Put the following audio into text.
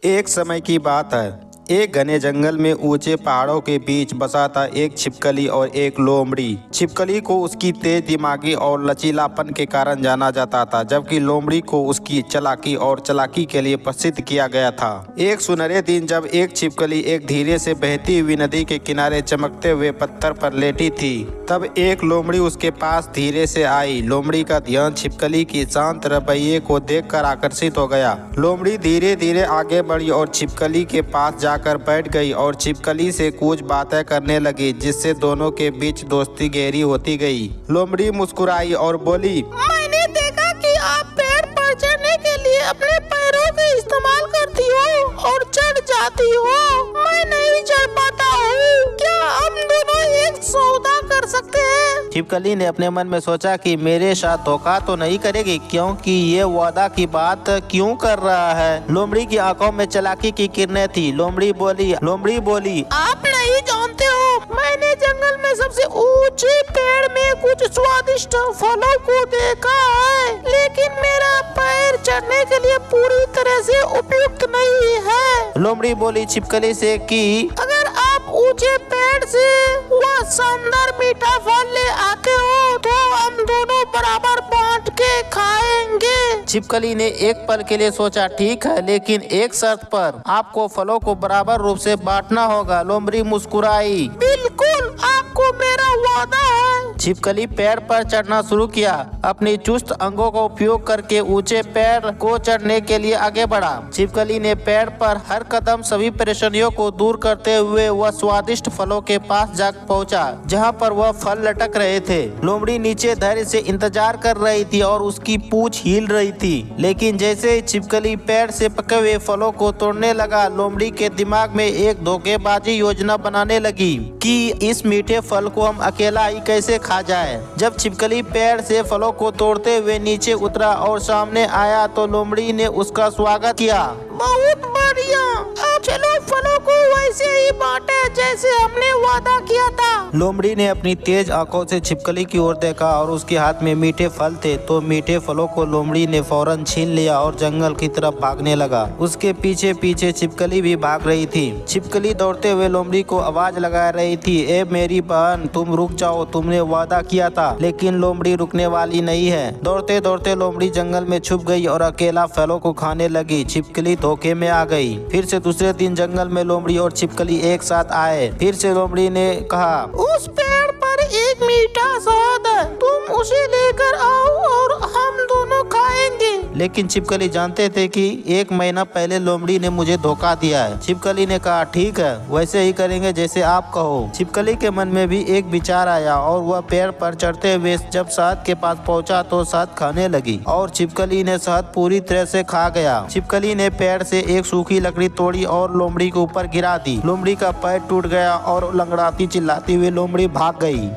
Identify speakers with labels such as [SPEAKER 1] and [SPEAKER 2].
[SPEAKER 1] एक समय की बात है। एक घने जंगल में ऊंचे पहाड़ों के बीच बसा था एक छिपकली और एक लोमड़ी। छिपकली को उसकी तेज दिमागी और लचीलापन के कारण जाना जाता था, जबकि लोमड़ी को उसकी चालाकी और चालाकी के लिए प्रसिद्ध किया गया था। एक सुनहरे दिन जब एक छिपकली एक धीरे से बहती हुई नदी के किनारे चमकते हुए पत्थर पर लेटी थी, तब एक लोमड़ी उसके पास धीरे से आई। लोमड़ी का ध्यान छिपकली की शांत रवैये को देखकर आकर्षित हो गया। लोमड़ी धीरे धीरे आगे बढ़ी और छिपकली के पास जाकर बैठ गई और छिपकली से कुछ बातें करने लगी, जिससे दोनों के बीच दोस्ती गहरी होती गई। लोमड़ी मुस्कुराई और बोली,
[SPEAKER 2] मैंने देखा कि आप पेड़ पर चढ़ने के लिए अपने पैरों का इस्तेमाल करती हो और चढ़ जाती हो। मैं नहीं चढ़ पाता हूँ। क्या हम दोनों एक सौदा कर सकते हैं?
[SPEAKER 3] छिपकली ने अपने मन में सोचा कि मेरे साथ धोखा तो नहीं करेगी, क्योंकि ये वादा की बात क्यों कर रहा है। लोमड़ी की आंखों में चालाकी की किरणें थी। लोमड़ी बोली,
[SPEAKER 2] आप नहीं जानते हो, मैंने जंगल में सबसे ऊंचे पेड़ में कुछ स्वादिष्ट फलों को देखा है, लेकिन मेरा पैर चढ़ने के लिए पूरी तरह से उपयुक्त नहीं है।
[SPEAKER 3] लोमड़ी बोली छिपकली से कि
[SPEAKER 2] अगर आप ऊंचे पेड़ से वह शानदार मीठा फल ले आते हो तो हम दोनों बराबर बांट के खाएंगे।
[SPEAKER 3] छिपकली ने एक पल के लिए सोचा, ठीक है, लेकिन एक शर्त पर। आपको फलों को बराबर रूप से बांटना होगा। लोमड़ी मुस्कुराई।
[SPEAKER 2] बिल्कुल, आपको मेरा वादा है।
[SPEAKER 3] छिपकली पेड़ पर चढ़ना शुरू किया। अपनी चुस्त अंगों का उपयोग करके ऊंचे पेड़ को चढ़ने के लिए आगे बढ़ा। छिपकली ने पेड़ पर हर कदम सभी परेशानियों को दूर करते हुए वह स्वादिष्ट फलों के पास जा पहुंचा, जहां पर वह फल लटक रहे थे। लोमड़ी नीचे धैर्य से इंतजार कर रही थी और उसकी पूंछ हिल रही थी, लेकिन जैसे ही छिपकली पेड़ से पके हुए फलों को तोड़ने लगा, लोमड़ी के दिमाग में एक धोखेबाजी योजना बनाने लगी कि इस मीठे फल को हम अकेला ही कैसे खा जाए। जब छिपकली पेड़ से फलों को तोड़ते हुए नीचे उतरा और सामने आया तो लोमड़ी ने उसका स्वागत किया।
[SPEAKER 2] बहुत बढ़िया, अब चलो फलों को वैसे ही बांटे जैसे हमने वादा किया था।
[SPEAKER 3] लोमड़ी ने अपनी तेज आंखों से छिपकली की ओर देखा और उसके हाथ में मीठे फल थे, तो मीठे फलों को लोमड़ी ने फौरन छीन लिया और जंगल की तरफ भागने लगा। उसके पीछे पीछे छिपकली भी भाग रही थी। छिपकली दौड़ते हुए लोमड़ी को आवाज लगा रही थी, ए मेरी बहन, तुम रुक जाओ, तुमने वादा किया था। लेकिन लोमड़ी रुकने वाली नहीं है। दौड़ते दौड़ते लोमड़ी जंगल में छुप गई और अकेला फलों को खाने लगी। छिपकली धोखे में आ गई। फिर से दूसरे दिन जंगल में लोमड़ी और छिपकली एक साथ आए। फिर से लोमड़ी ने कहा,
[SPEAKER 2] उस पेड़ पर एक मीठा शहद है, तुम उसे लेकर आओ और हम दोनों खाएंगे।
[SPEAKER 3] लेकिन छिपकली जानते थे कि एक महीना पहले लोमड़ी ने मुझे धोखा दिया है। छिपकली ने कहा, ठीक है, वैसे ही करेंगे जैसे आप कहो। छिपकली के मन में भी एक विचार आया और वह पेड़ पर चढ़ते हुए जब शहद के पास पहुंचा तो शहद खाने लगी और छिपकली ने शहद पूरी तरह से खा गया। छिपकली ने पेड़ से एक सूखी लकड़ी तोड़ी और लोमड़ी के ऊपर गिरा दी। लोमड़ी का पैर टूट गया और लंगड़ाती चिल्लाती हुई लोमड़ी भाग गई।